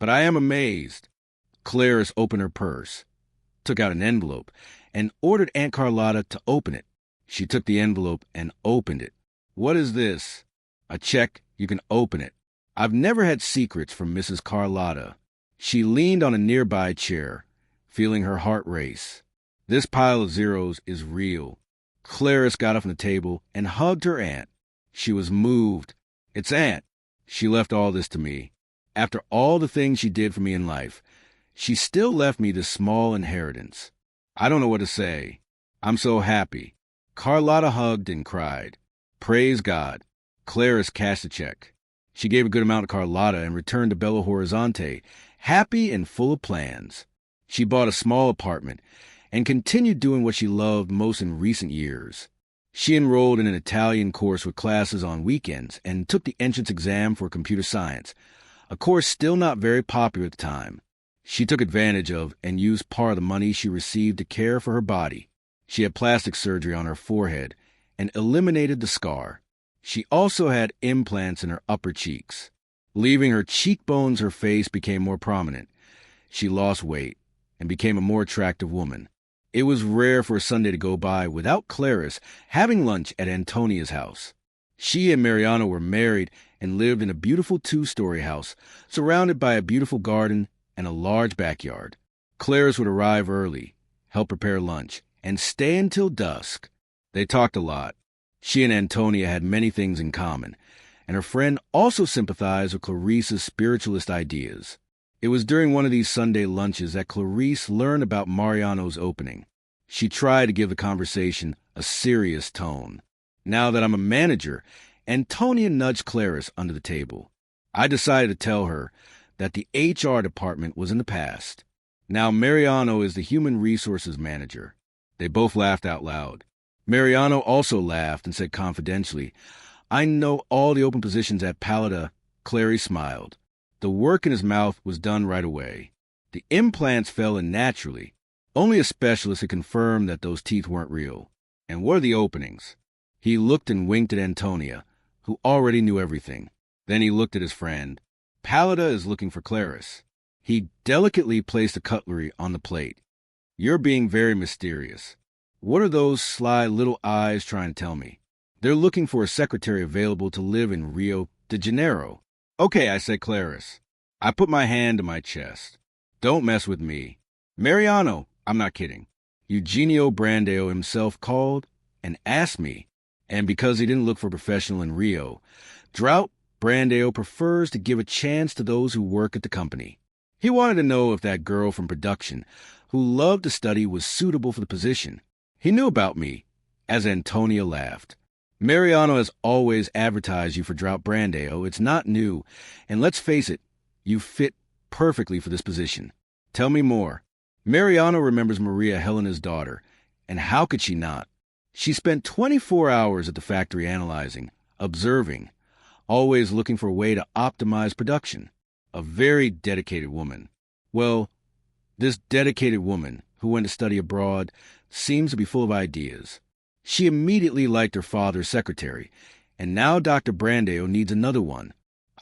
But I am amazed. Clarice opened her purse, took out an envelope, and ordered Aunt Carlotta to open it. She took the envelope and opened it. What is this? A check. You can open it. I've never had secrets from Mrs. Carlotta. She leaned on a nearby chair, feeling her heart race. This pile of zeros is real. Clarice got up from the table and hugged her aunt. She was moved. It's Aunt. She left all this to me. After all the things she did for me in life, she still left me this small inheritance. I don't know what to say. I'm so happy. Carlotta hugged and cried. Praise God. Clarice cashed the check. She gave a good amount to Carlotta and returned to Belo Horizonte, happy and full of plans. She bought a small apartment and continued doing what she loved most in recent years. She enrolled in an Italian course with classes on weekends and took the entrance exam for computer science, a course still not very popular at the time. She took advantage of and used part of the money she received to care for her body. She had plastic surgery on her forehead and eliminated the scar. She also had implants in her upper cheeks. Leaving her cheekbones, her face became more prominent. She lost weight and became a more attractive woman. It was rare for a Sunday to go by without Clarice having lunch at Antonia's house. She and Mariano were married and lived in a beautiful 2-story house, surrounded by a beautiful garden and a large backyard. Clarice would arrive early, help prepare lunch, and stay until dusk. They talked a lot. She and Antonia had many things in common, and her friend also sympathized with Clarice's spiritualist ideas. It was during one of these Sunday lunches that Clarice learned about Mariano's opening. She tried to give the conversation a serious tone. Now that I'm a manager, Antonia nudged Clarice under the table. I decided to tell her that the HR department was in the past. Now Mariano is the human resources manager. They both laughed out loud. Mariano also laughed and said confidentially, I know all the open positions at Palada. Clary smiled. The work in his mouth was done right away. The implants fell in naturally. Only a specialist could confirm that those teeth weren't real. And what are the openings? He looked and winked at Antonia, who already knew everything. Then he looked at his friend. Palada is looking for Clarice. He delicately placed the cutlery on the plate. You're being very mysterious. What are those sly little eyes trying to tell me? They're looking for a secretary available to live in Rio de Janeiro. Okay, I said Clarice. I put my hand to my chest. Don't mess with me. Mariano, I'm not kidding. Eugenio Brandeo himself called and asked me, and because he didn't look for a professional in Rio, Drought Brandeo prefers to give a chance to those who work at the company. He wanted to know if that girl from production, who loved to study, was suitable for the position. He knew about me, as Antonia laughed. Mariano has always advertised you for Drought Brandeo. It's not new, and let's face it, you fit perfectly for this position. Tell me more. Mariano remembers Maria Helena's daughter, and how could she not? She spent 24 hours at the factory analyzing, observing, always looking for a way to optimize production. A very dedicated woman. Well, this dedicated woman, who went to study abroad, seems to be full of ideas. She immediately liked her father's secretary, and now Dr. Brandeo needs another one.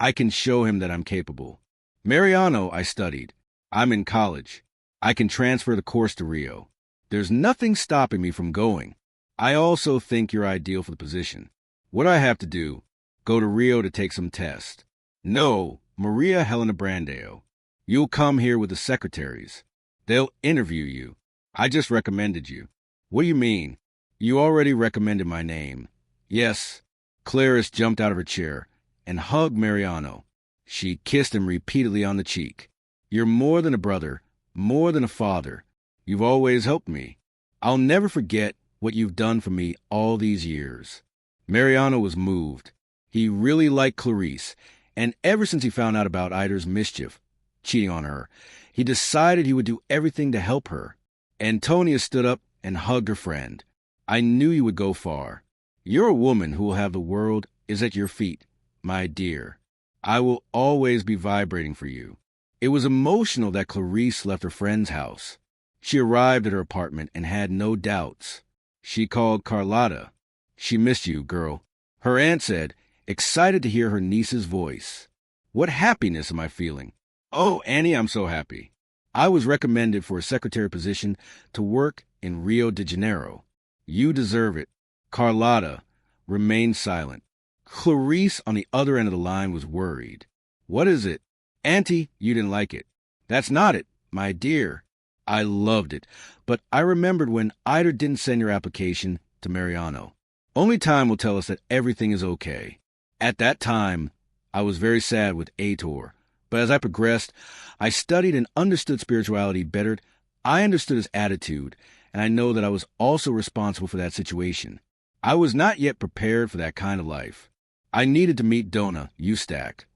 I can show him that I'm capable. Mariano, I studied. I'm in college. I can transfer the course to Rio. There's nothing stopping me from going. I also think you're ideal for the position. What do I have to do? Go to Rio to take some tests? No, Maria Helena Brandeo. You'll come here with the secretaries. They'll interview you. I just recommended you. What do you mean? You already recommended my name. Yes. Clarice jumped out of her chair and hugged Mariano. She kissed him repeatedly on the cheek. You're more than a brother, more than a father. You've always helped me. I'll never forget what you've done for me all these years. Mariano was moved. He really liked Clarice, and ever since he found out about Ida's mischief, cheating on her, he decided he would do everything to help her. Antonia stood up and hugged her friend. I knew you would go far. You're a woman who will have the world is at your feet, my dear. I will always be vibrating for you. It was emotional that Clarice left her friend's house. She arrived at her apartment and had no doubts. She called Carlotta. She missed you, girl. Her aunt said, excited to hear her niece's voice. What happiness am I feeling? Oh, Annie, I'm so happy. I was recommended for a secretary position to work in Rio de Janeiro. You deserve it. Carlotta remained silent. Clarice on the other end of the line was worried. What is it? Auntie, you didn't like it. That's not it, my dear. I loved it, but I remembered when Ida didn't send your application to Mariano. Only time will tell us that everything is okay. At that time, I was very sad with Ator, but as I progressed, I studied and understood spirituality better. I understood his attitude, and I know that I was also responsible for that situation. I was not yet prepared for that kind of life. I needed to meet Donna Eustack.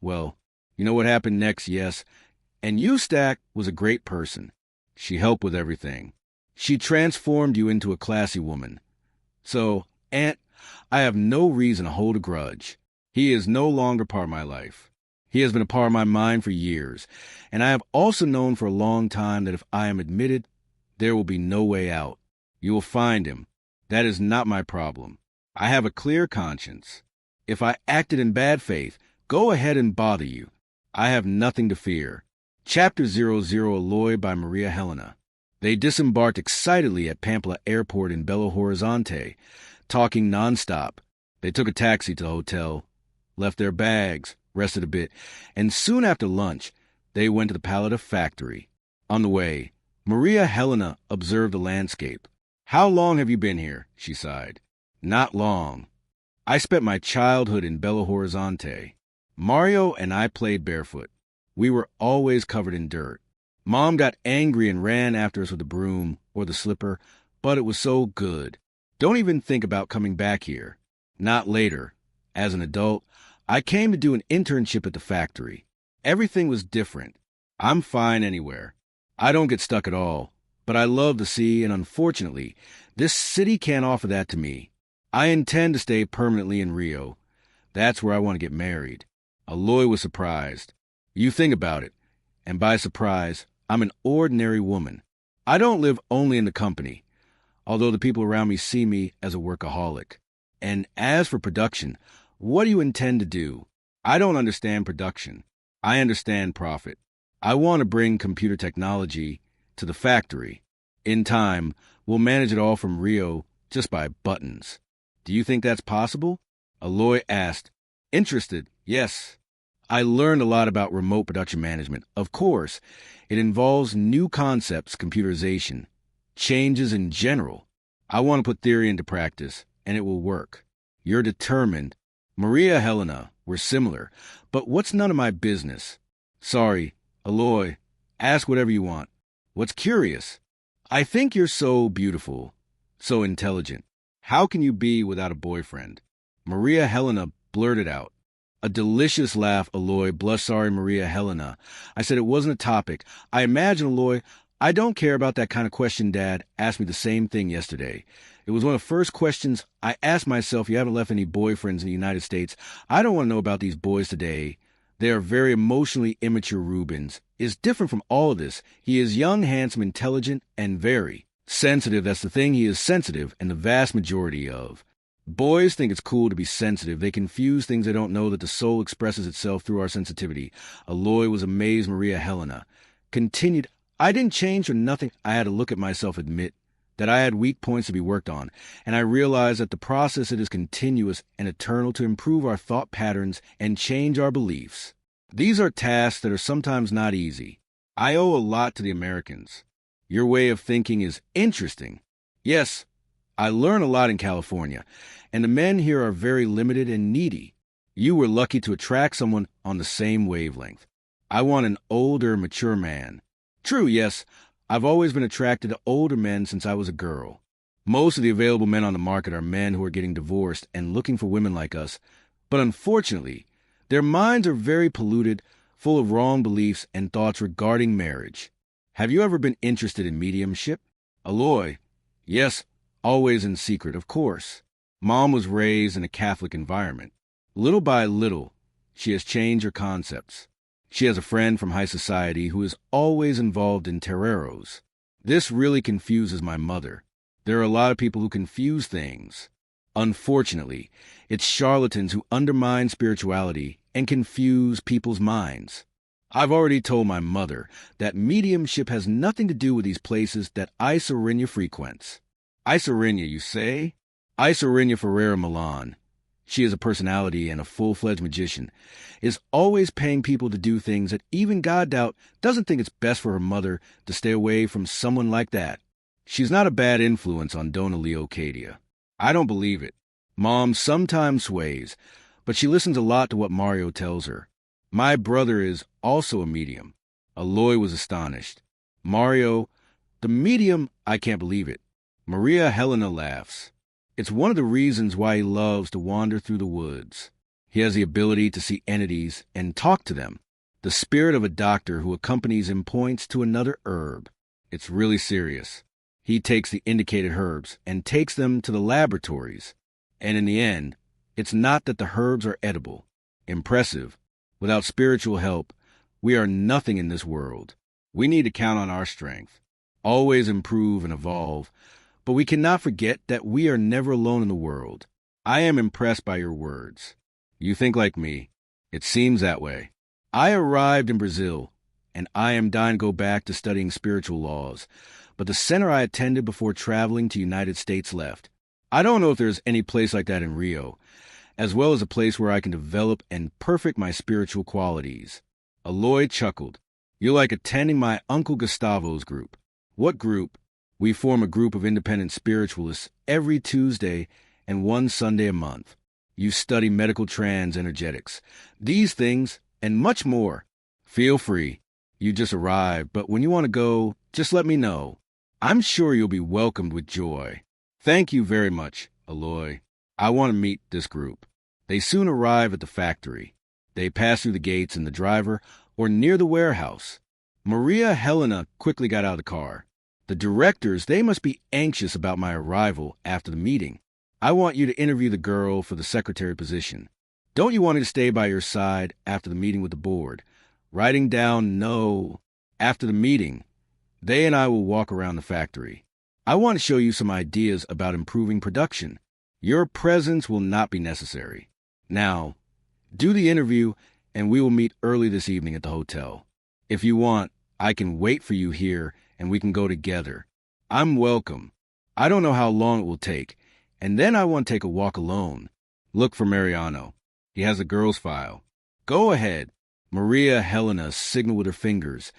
Well, you know what happened next, yes, and Eustack was a great person. She helped with everything. She transformed you into a classy woman. So, Aunt, I have no reason to hold a grudge. He is no longer part of my life. He has been a part of my mind for years, and I have also known for a long time that if I am admitted, there will be no way out. You will find him. That is not my problem. I have a clear conscience. If I acted in bad faith, go ahead and bother you. I have nothing to fear. Chapter 00, Alloy by Maria Helena. They disembarked excitedly at Pamplona Airport in Belo Horizonte, talking nonstop. They took a taxi to the hotel, left their bags, rested a bit, and soon after lunch, they went to the Paleta factory. On the way, Maria Helena observed the landscape. How long have you been here? She sighed. Not long. I spent my childhood in Belo Horizonte. Mario and I played barefoot. We were always covered in dirt. Mom got angry and ran after us with the broom or the slipper, but it was so good. Don't even think about coming back here. Not later. As an adult, I came to do an internship at the factory. Everything was different. I'm fine anywhere. I don't get stuck at all, but I love the sea, and unfortunately, this city can't offer that to me. I intend to stay permanently in Rio. That's where I want to get married. Aloy was surprised. You think about it, and by surprise, I'm an ordinary woman. I don't live only in the company, although the people around me see me as a workaholic. And as for production, what do you intend to do? I don't understand production. I understand profit. I want to bring computer technology to the factory. In time, we'll manage it all from Rio just by buttons. Do you think that's possible? Aloy asked. Interested, yes. I learned a lot about remote production management. Of course, it involves new concepts, computerization, changes in general. I want to put theory into practice, and it will work. You're determined. Maria Helena, we're similar, but what's none of my business? Sorry, Aloy, ask whatever you want. What's curious? I think you're so beautiful, so intelligent. How can you be without a boyfriend? Maria Helena blurted out. A delicious laugh, Aloy blushed. Sorry, Maria Helena. I said it wasn't a topic. I imagine, Aloy, I don't care about that kind of question. Dad asked me the same thing yesterday. It was one of the first questions I asked myself. You haven't left any boyfriends in the United States. I don't want to know about these boys today. They are very emotionally immature. Rubens is different from all of this. He is young, handsome, intelligent, and very sensitive. That's the thing. He is sensitive, and the vast majority of boys think it's cool to be sensitive. They confuse things they don't know, that the soul expresses itself through our sensitivity. Aloy was amazed. Maria Helena continued. I didn't change or nothing. I had to look at myself, admit that I had weak points to be worked on, and I realized that the process it is continuous and eternal to improve our thought patterns and change our beliefs. These are tasks that are sometimes not easy. I owe a lot to the Americans. Your way of thinking is interesting. Yes, I learn a lot in California, and the men here are very limited and needy. You were lucky to attract someone on the same wavelength. I want an older, mature man. True, yes, I've always been attracted to older men since I was a girl. Most of the available men on the market are men who are getting divorced and looking for women like us, but unfortunately, their minds are very polluted, full of wrong beliefs and thoughts regarding marriage. Have you ever been interested in mediumship? Aloy, yes, always in secret, of course. Mom was raised in a Catholic environment. Little by little, she has changed her concepts. She has a friend from high society who is always involved in toreros. This really confuses my mother. There are a lot of people who confuse things. Unfortunately, it's charlatans who undermine spirituality and confuse people's minds. I've already told my mother that mediumship has nothing to do with these places that Isarinia frequents. Isarinia, you say? Isarinia Ferreira Milan. She is a personality and a full-fledged magician, is always paying people to do things that even God doubt doesn't think it's best for her mother to stay away from someone like that. She's not a bad influence on Dona Leocadia. I don't believe it. Mom sometimes sways, but she listens a lot to what Mario tells her. My brother is also a medium. Aloy was astonished. Mario, the medium, I can't believe it. Maria Helena laughs. It's one of the reasons why he loves to wander through the woods. He has the ability to see entities and talk to them. The spirit of a doctor who accompanies him points to another herb. It's really serious. He takes the indicated herbs and takes them to the laboratories. And in the end, it's not that the herbs are edible. Impressive. Without spiritual help, we are nothing in this world. We need to count on our strength. Always improve and evolve. But we cannot forget that we are never alone in the world. I am impressed by your words. You think like me. It seems that way. I arrived in Brazil, and I am dying to go back to studying spiritual laws. But the center I attended before traveling to United States left. I don't know if there's any place like that in Rio, as well as a place where I can develop and perfect my spiritual qualities. Aloy chuckled. You're like attending my Uncle Gustavo's group. What group? We form a group of independent spiritualists every Tuesday and one Sunday a month. You study medical trans energetics, these things, and much more. Feel free. You just arrived, but when you want to go, just let me know. I'm sure you'll be welcomed with joy. Thank you very much, Aloy. I want to meet this group. They soon arrive at the factory. They pass through the gates in the driver or near the warehouse. Maria Helena quickly got out of the car. The directors, they must be anxious about my arrival after the meeting. I want you to interview the girl for the secretary position. Don't you want me to stay by your side after the meeting with the board? Writing down no. After the meeting, they and I will walk around the factory. I want to show you some ideas about improving production. Your presence will not be necessary. Now, do the interview, and we will meet early this evening at the hotel. If you want, I can wait for you here, and we can go together. I'm welcome. I don't know how long it will take, and then I want to take a walk alone. Look for Mariano. He has a girl's file. Go ahead. Maria Helena signaled with her fingers,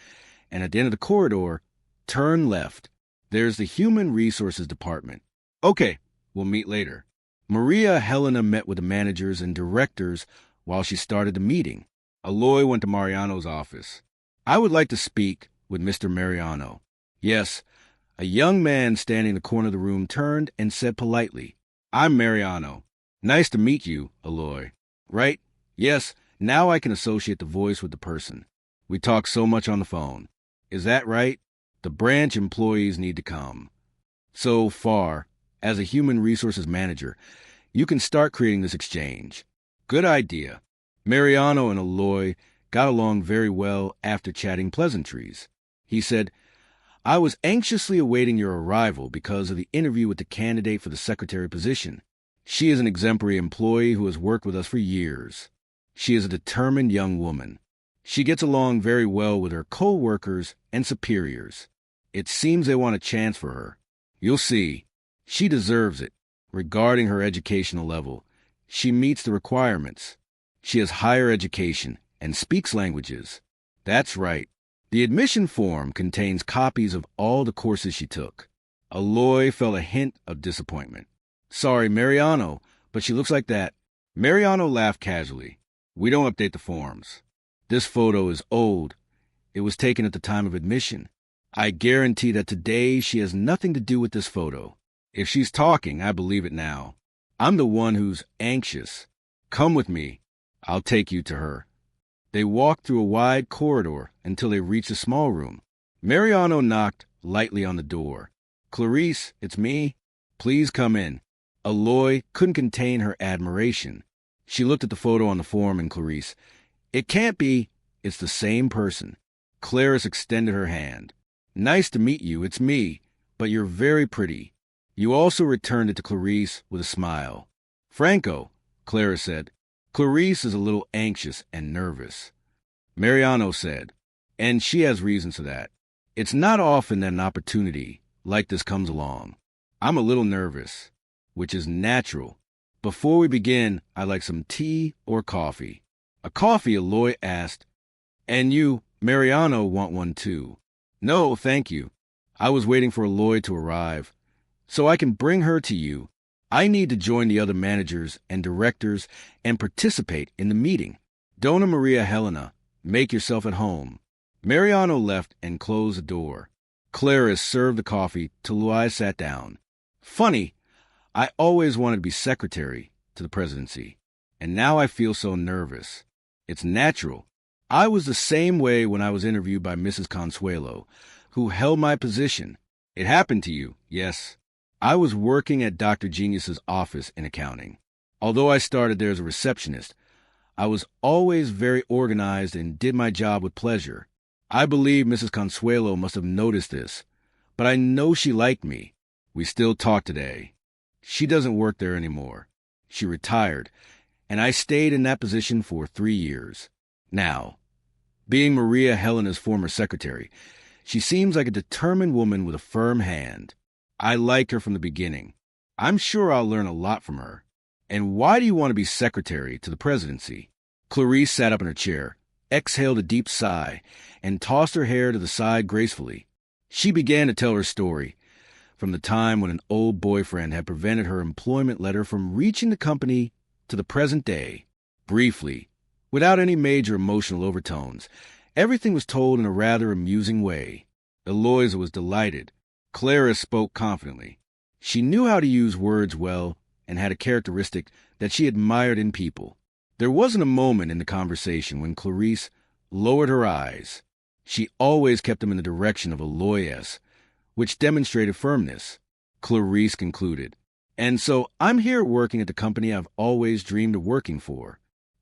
and at the end of the corridor, turn left. There's the Human Resources Department. Okay, we'll meet later. Maria Helena met with the managers and directors while she started the meeting. Aloy went to Mariano's office. I would like to speak with Mr. Mariano. Yes, a young man standing in the corner of the room turned and said politely, I'm Mariano. Nice to meet you, Aloy. Right? Yes, now I can associate the voice with the person. We talk so much on the phone. Is that right? The branch employees need to come. So far, as a human resources manager, you can start creating this exchange. Good idea. Mariano and Aloy got along very well after chatting pleasantries. He said, I was anxiously awaiting your arrival because of the interview with the candidate for the secretary position. She is an exemplary employee who has worked with us for years. She is a determined young woman. She gets along very well with her co-workers and superiors. It seems they want a chance for her. You'll see. She deserves it. Regarding her educational level, she meets the requirements. She has higher education and speaks languages. That's right. The admission form contains copies of all the courses she took. Aloy felt a hint of disappointment. Sorry, Mariano, but she looks like that. Mariano laughed casually. We don't update the forms. This photo is old. It was taken at the time of admission. I guarantee that today she has nothing to do with this photo. If she's talking, I believe it now. I'm the one who's anxious. Come with me. I'll take you to her. They walked through a wide corridor until they reached a small room. Mariano knocked lightly on the door. Clarice, it's me. Please come in. Aloy couldn't contain her admiration. She looked at the photo on the form in Clarice. It can't be. It's the same person. Clarice extended her hand. Nice to meet you. It's me. But you're very pretty. You also returned it to Clarice with a smile. Franco, Clarice said. Clarice is a little anxious and nervous. Mariano said, and she has reasons for that. It's not often that an opportunity like this comes along. I'm a little nervous, which is natural. Before we begin, I'd like some tea or coffee. A coffee, Eloy asked. And you, Mariano, want one too? No, thank you. I was waiting for Eloy to arrive, so I can bring her to you. I need to join the other managers and directors and participate in the meeting. Dona Maria Helena, make yourself at home. Mariano left and closed the door. Clarice served the coffee till Luai sat down. Funny, I always wanted to be secretary to the presidency, and now I feel so nervous. It's natural. I was the same way when I was interviewed by Mrs. Consuelo, who held my position. It happened to you, yes. I was working at Dr. Genius's office in accounting. Although I started there as a receptionist, I was always very organized and did my job with pleasure. I believe Mrs. Consuelo must have noticed this, but I know she liked me. We still talk today. She doesn't work there anymore. She retired, and I stayed in that position for 3 years. Now, being Maria Helena's former secretary, she seems like a determined woman with a firm hand. I liked her from the beginning. I'm sure I'll learn a lot from her. And why do you want to be secretary to the presidency? Clarice sat up in her chair, exhaled a deep sigh, and tossed her hair to the side gracefully. She began to tell her story, from the time when an old boyfriend had prevented her employment letter from reaching the company to the present day. Briefly, without any major emotional overtones, everything was told in a rather amusing way. Eloisa was delighted. Clarice spoke confidently. She knew how to use words well and had a characteristic that she admired in people. There wasn't a moment in the conversation when Clarice lowered her eyes. She always kept them in the direction of Eloise, which demonstrated firmness. Clarice concluded, and so I'm here working at the company I've always dreamed of working for.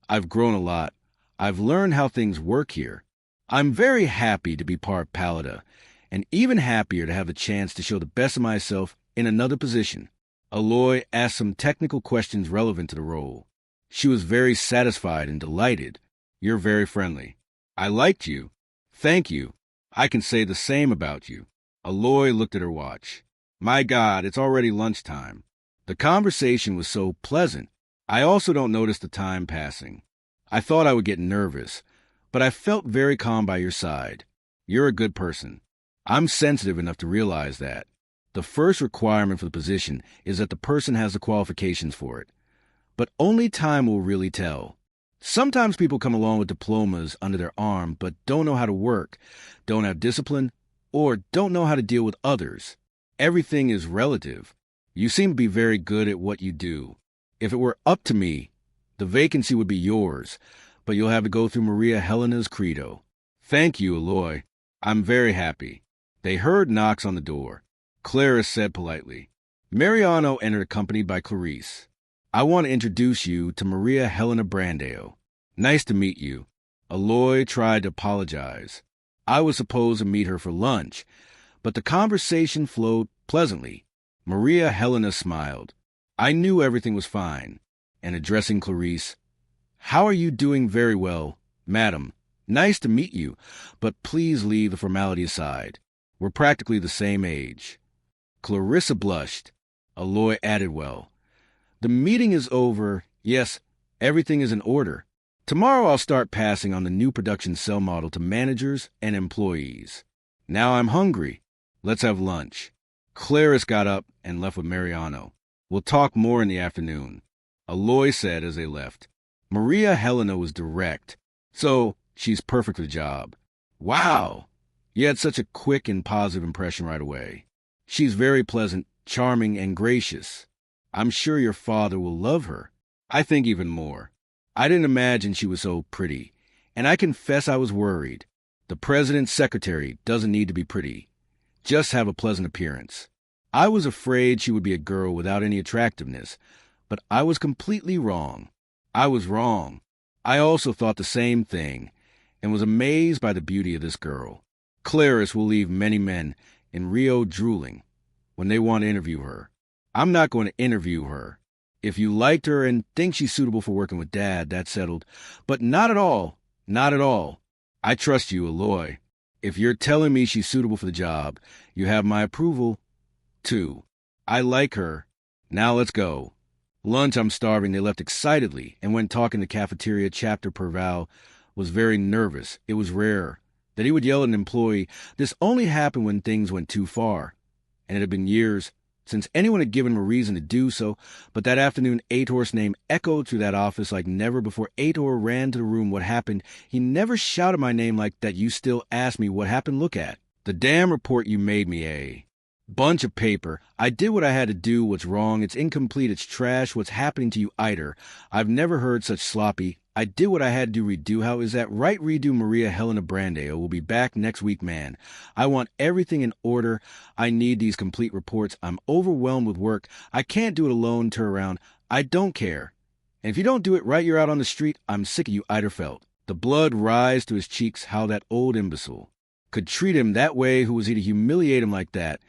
I've grown a lot. I've learned how things work here. I'm very happy to be part Pallida, and even happier to have the chance to show the best of myself in another position. Eloy asked some technical questions relevant to the role. She was very satisfied and delighted. You're very friendly. I liked you. Thank you. I can say the same about you. Eloy looked at her watch. My God, it's already lunchtime. The conversation was so pleasant. I also don't notice the time passing. I thought I would get nervous, but I felt very calm by your side. You're a good person. I'm sensitive enough to realize that. The first requirement for the position is that the person has the qualifications for it. But only time will really tell. Sometimes people come along with diplomas under their arm but don't know how to work, don't have discipline, or don't know how to deal with others. Everything is relative. You seem to be very good at what you do. If it were up to me, the vacancy would be yours, but you'll have to go through Maria Helena's credo. Thank you, Eloy. I'm very happy. They heard knocks on the door. Clarice said politely. Mariano entered accompanied by Clarice. I want to introduce you to Maria Helena Brandeo. Nice to meet you. Eloy tried to apologize. I was supposed to meet her for lunch, but the conversation flowed pleasantly. Maria Helena smiled. I knew everything was fine, and addressing Clarice, How are you doing? Very well, madam. Nice to meet you, but please leave the formality aside. We're practically the same age. Clarissa blushed. Eloy added well. The meeting is over. Yes, everything is in order. Tomorrow I'll start passing on the new production cell model to managers and employees. Now I'm hungry. Let's have lunch. Clarice got up and left with Mariano. We'll talk more in the afternoon. Eloy said as they left. Maria Helena was direct, so she's perfect for the job. Wow! You had such a quick and positive impression right away. She's very pleasant, charming, and gracious. I'm sure your father will love her. I think even more. I didn't imagine she was so pretty, and I confess I was worried. The president's secretary doesn't need to be pretty. Just have a pleasant appearance. I was afraid she would be a girl without any attractiveness, but I was completely wrong. I was wrong. I also thought the same thing, and was amazed by the beauty of this girl. Clarice will leave many men in Rio drooling when they want to interview her. I'm not going to interview her. If you liked her and think she's suitable for working with Dad, that's settled. But not at all. Not at all. I trust you, Aloy. If you're telling me she's suitable for the job, you have my approval. 2. I like her. Now let's go. Lunch, I'm starving. They left excitedly and went talking the cafeteria. Chapter Perval was very nervous. It was rare that he would yell at an employee. This only happened when things went too far, and it had been years since anyone had given him a reason to do so. But that afternoon, Ator's name echoed through that office like never before. Ator ran to the room. What happened? He never shouted my name like that. You still ask me what happened? Look at the damn report you made me, eh? Bunch of paper. I did what I had to do. What's wrong? It's incomplete. It's trash. What's happening to you, Iter? I've never heard such sloppy. I did what I had to redo. How is that right? Redo Maria Helena Brandeo will be back next week, man. I want everything in order. I need these complete reports. I'm overwhelmed with work. I can't do it alone. Turn around. I don't care. And if you don't do it right, you're out on the street. I'm sick of you, Iter felt. The blood rise to his cheeks. How that old imbecile could treat him that way. Who was he to humiliate him like that?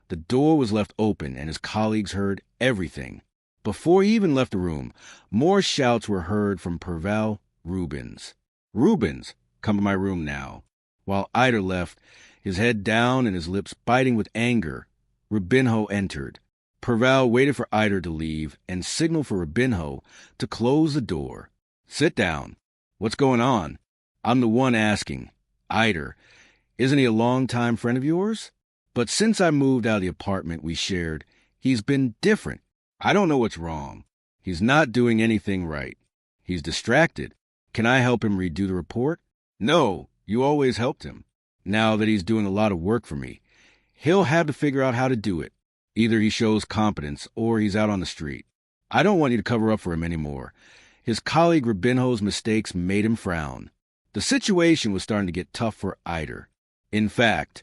The door was left open, and his colleagues heard everything. Before he even left the room, more shouts were heard from Perval Rubens. Rubens, come to my room now. While Iter left, his head down and his lips biting with anger, Rubinho entered. Perval waited for Iter to leave and signaled for Rubinho to close the door. Sit down. What's going on? I'm the one asking. Iter, isn't he a long-time friend of yours? But since I moved out of the apartment we shared, he's been different. I don't know what's wrong. He's not doing anything right. He's distracted. Can I help him redo the report? No, you always helped him. Now that he's doing a lot of work for me, he'll have to figure out how to do it. Either he shows competence or he's out on the street. I don't want you to cover up for him anymore. His colleague Rubinho's mistakes made him frown. The situation was starting to get tough for Iter. In fact,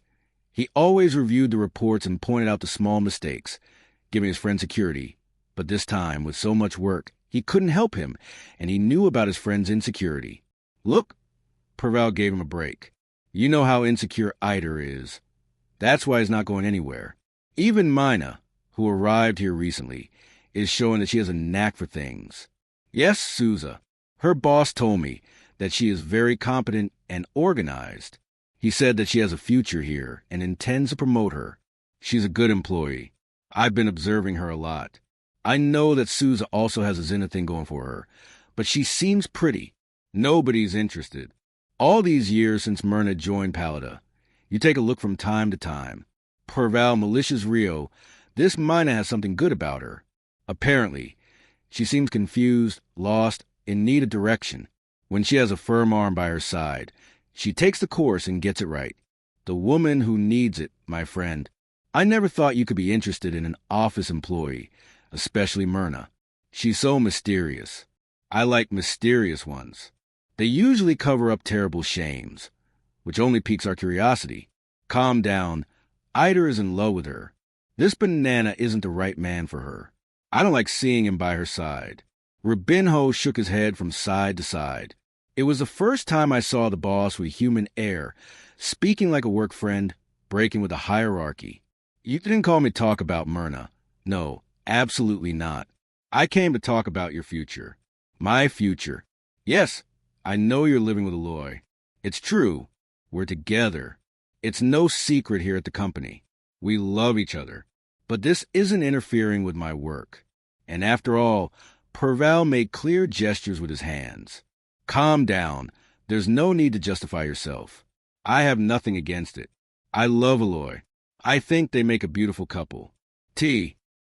he always reviewed the reports and pointed out the small mistakes, giving his friend security. But this time, with so much work, he couldn't help him, and he knew about his friend's insecurity. Look, Perval gave him a break. You know how insecure Iter is. That's why he's not going anywhere. Even Mina, who arrived here recently, is showing that she has a knack for things. Yes, Sousa. Her boss told me that she is very competent and organized. He said that she has a future here and intends to promote her. She's a good employee. I've been observing her a lot. I know that Sousa also has a Zena thing going for her, but she seems pretty. Nobody's interested. All these years since Myrna joined Pallida, you take a look from time to time. Perval malicious Rio, this Mina has something good about her. Apparently, she seems confused, lost, in need of direction. When she has a firm arm by her side, she takes the course and gets it right. The woman who needs it, my friend. I never thought you could be interested in an office employee, especially Myrna. She's so mysterious. I like mysterious ones. They usually cover up terrible shames, which only piques our curiosity. Calm down. Iter is in love with her. This banana isn't the right man for her. I don't like seeing him by her side. Rubinho shook his head from side to side. It was the first time I saw the boss with human air, speaking like a work friend, breaking with a hierarchy. You didn't call me to talk about Myrna. No, absolutely not. I came to talk about your future. My future. Yes, I know you're living with Aloy. It's true. We're together. It's no secret here at the company. We love each other. But this isn't interfering with my work. And after all, Perval made clear gestures with his hands. Calm down. There's no need to justify yourself. I have nothing against it. I love Aloy. I think they make a beautiful couple. T,